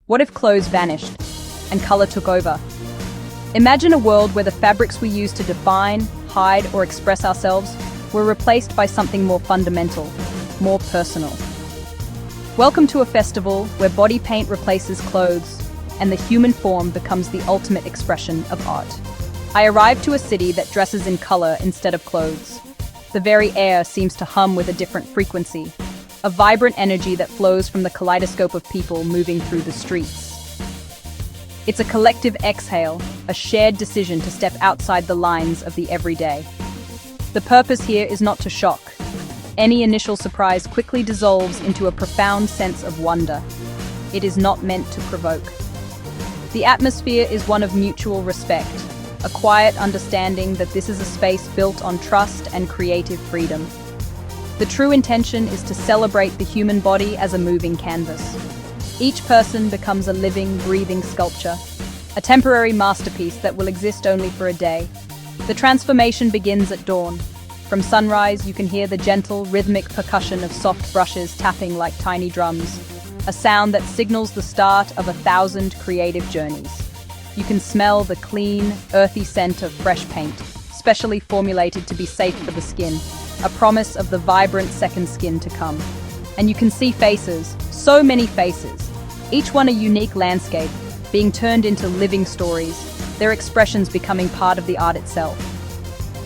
What if clothes vanished and color took over? Imagine a world where the fabrics we use to define, hide, or express ourselves were replaced by something more fundamental, more personal. Welcome to a festival where body paint replaces clothes and the human form becomes the ultimate expression of art. I arrived to a city that dresses in color instead of clothes. The very air seems to hum with a different frequency, a vibrant energy that flows from the kaleidoscope of people moving through the streets. It's a collective exhale, a shared decision to step outside the lines of the everyday. The purpose here is not to shock. Any initial surprise quickly dissolves into a profound sense of wonder. It is not meant to provoke. The atmosphere is one of mutual respect, a quiet understanding that this is a space built on trust and creative freedom. The true intention is to celebrate the human body as a moving canvas. Each person becomes a living, breathing sculpture, a temporary masterpiece that will exist only for a day. The transformation begins at dawn. From sunrise, you can hear the gentle, rhythmic percussion of soft brushes tapping like tiny drums, a sound that signals the start of 1,000 creative journeys. You can smell the clean, earthy scent of fresh paint, specially formulated to be safe for the skin, a promise of the vibrant second skin to come. And you can see faces, so many faces, each one a unique landscape, being turned into living stories, their expressions becoming part of the art itself.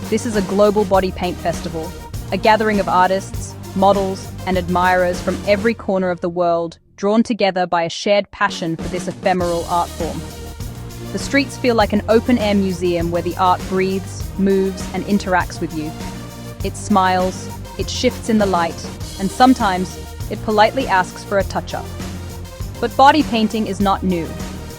This is a global body paint festival, a gathering of artists, models, and admirers from every corner of the world, drawn together by a shared passion for this ephemeral art form. The streets feel like an open-air museum where the art breathes, moves, and interacts with you. It smiles, it shifts in the light, and sometimes it politely asks for a touch-up. But body painting is not new.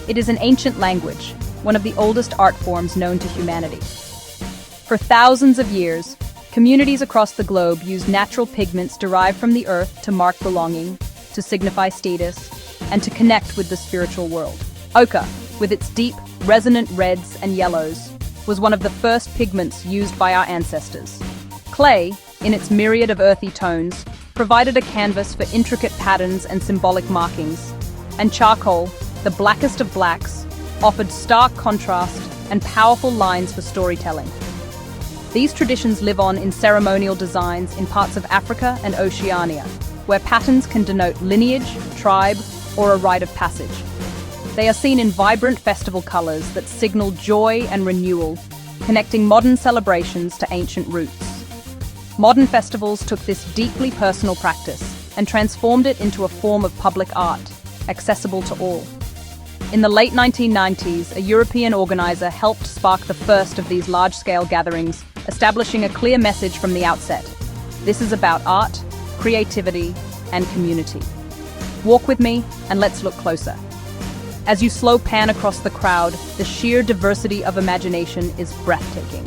It is an ancient language, one of the oldest art forms known to humanity. For thousands of years, communities across the globe used natural pigments derived from the earth to mark belonging, to signify status, and to connect with the spiritual world. Ochre, with its deep, resonant reds and yellows, was one of the first pigments used by our ancestors. Clay, in its myriad of earthy tones, provided a canvas for intricate patterns and symbolic markings, and charcoal, the blackest of blacks, offered stark contrast and powerful lines for storytelling. These traditions live on in ceremonial designs in parts of Africa and Oceania, where patterns can denote lineage, tribe, or a rite of passage. They are seen in vibrant festival colors that signal joy and renewal, connecting modern celebrations to ancient roots. Modern festivals took this deeply personal practice and transformed it into a form of public art, accessible to all. In the late 1990s, a European organizer helped spark the first of these large-scale gatherings, establishing a clear message from the outset. This is about art, creativity, and community. Walk with me, and let's look closer. As you slow pan across the crowd, the sheer diversity of imagination is breathtaking.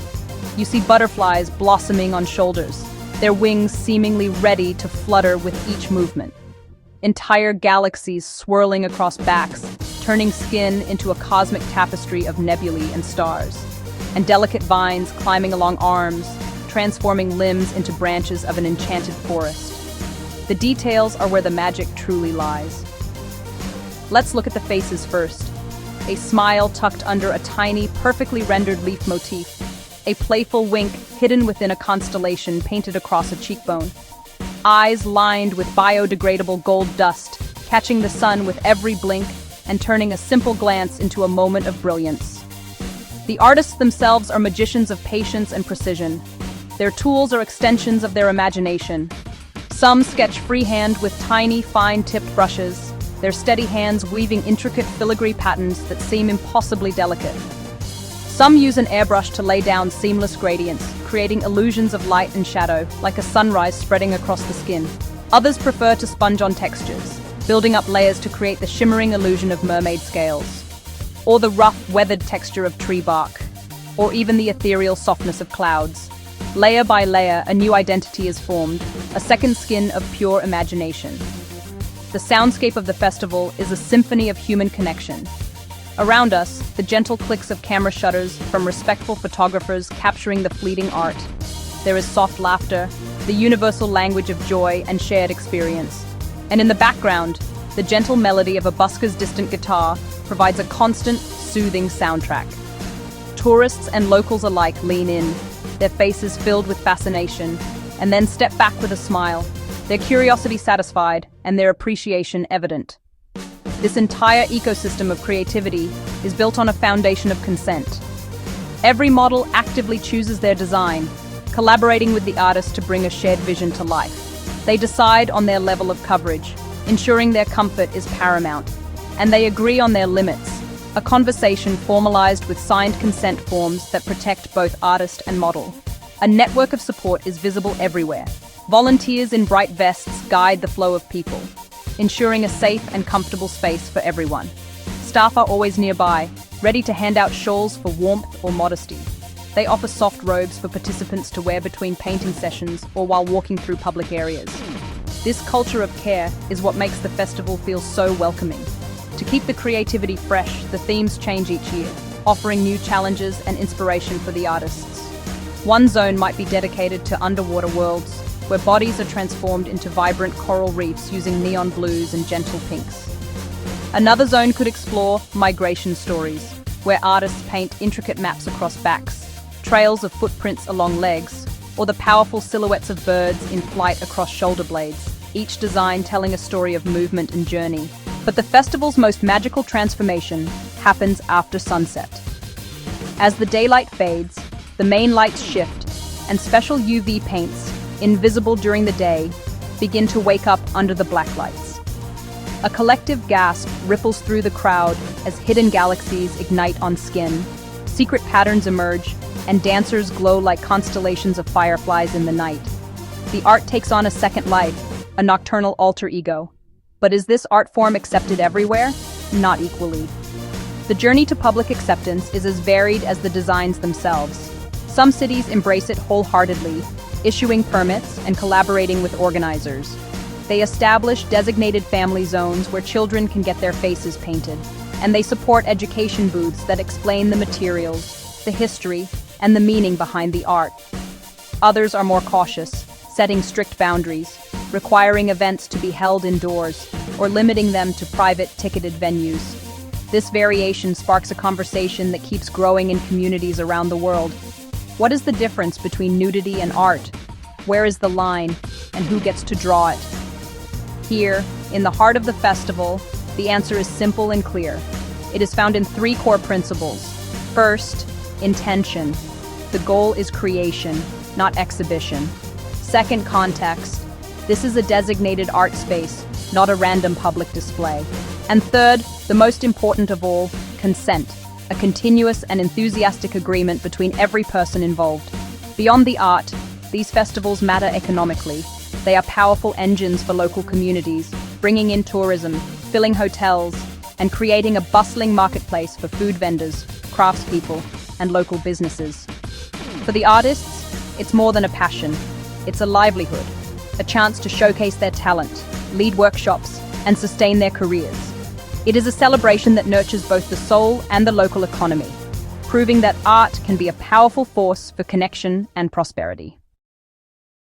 You see butterflies blossoming on shoulders, their wings seemingly ready to flutter with each movement. Entire galaxies swirling across backs, turning skin into a cosmic tapestry of nebulae and stars. And delicate vines climbing along arms, transforming limbs into branches of an enchanted forest. The details are where the magic truly lies. Let's look at the faces first. A smile tucked under a tiny, perfectly rendered leaf motif. A playful wink hidden within a constellation painted across a cheekbone. Eyes lined with biodegradable gold dust, catching the sun with every blink and turning a simple glance into a moment of brilliance. The artists themselves are magicians of patience and precision. Their tools are extensions of their imagination. Some sketch freehand with tiny, fine-tipped brushes, their steady hands weaving intricate filigree patterns that seem impossibly delicate. Some use an airbrush to lay down seamless gradients, creating illusions of light and shadow, like a sunrise spreading across the skin. Others prefer to sponge on textures, building up layers to create the shimmering illusion of mermaid scales, or the rough, weathered texture of tree bark, or even the ethereal softness of clouds. Layer by layer, a new identity is formed, a second skin of pure imagination. The soundscape of the festival is a symphony of human connection. Around us, the gentle clicks of camera shutters from respectful photographers capturing the fleeting art. There is soft laughter, the universal language of joy and shared experience. And in the background, The gentle melody of a busker's distant guitar provides a constant, soothing soundtrack. Tourists and locals alike lean in, their faces filled with fascination, and then step back with a smile, their curiosity satisfied and their appreciation evident. This entire ecosystem of creativity is built on a foundation of consent. Every model actively chooses their design, collaborating with the artist to bring a shared vision to life. They decide on their level of coverage, ensuring their comfort is paramount, and they agree on their limits, a conversation formalized with signed consent forms that protect both artist and model. A network of support is visible everywhere. Volunteers in bright vests guide the flow of people, ensuring a safe and comfortable space for everyone. Staff are always nearby, ready to hand out shawls for warmth or modesty. They offer soft robes for participants to wear between painting sessions or while walking through public areas. This culture of care is what makes the festival feel so welcoming. To keep the creativity fresh, the themes change each year, offering new challenges and inspiration for the artists. One zone might be dedicated to underwater worlds, where bodies are transformed into vibrant coral reefs using neon blues and gentle pinks. Another zone could explore migration stories, where artists paint intricate maps across backs, trails of footprints along legs, or the powerful silhouettes of birds in flight across shoulder blades, each design telling a story of movement and journey. But the festival's most magical transformation happens after sunset. As the daylight fades, the main lights shift, and special UV paints, invisible during the day, begin to wake up under the black lights. A collective gasp ripples through the crowd as hidden galaxies ignite on skin, secret patterns emerge, and dancers glow like constellations of fireflies in the night. The art takes on a second life, a nocturnal alter ego. But is this art form accepted everywhere? Not equally. The journey to public acceptance is as varied as the designs themselves. Some cities embrace it wholeheartedly, issuing permits and collaborating with organizers. They establish designated family zones where children can get their faces painted, and they support education booths that explain the materials, the history, and the meaning behind the art. Others are more cautious, setting strict boundaries, requiring events to be held indoors, or limiting them to private, ticketed venues. This variation sparks a conversation that keeps growing in communities around the world. What is the difference between nudity and art? Where is the line, and who gets to draw it? Here, in the heart of the festival, the answer is simple and clear. It is found in three core principles. First, intention. The goal is creation, not exhibition. Second, context. This is a designated art space, not a random public display. And third, the most important of all, consent. A continuous and enthusiastic agreement between every person involved. Beyond the art, these festivals matter economically. They are powerful engines for local communities, bringing in tourism, filling hotels, and creating a bustling marketplace for food vendors, craftspeople, and local businesses. For the artists, it's more than a passion. It's a livelihood, a chance to showcase their talent, lead workshops, and sustain their careers. It is a celebration that nurtures both the soul and the local economy, proving that art can be a powerful force for connection and prosperity.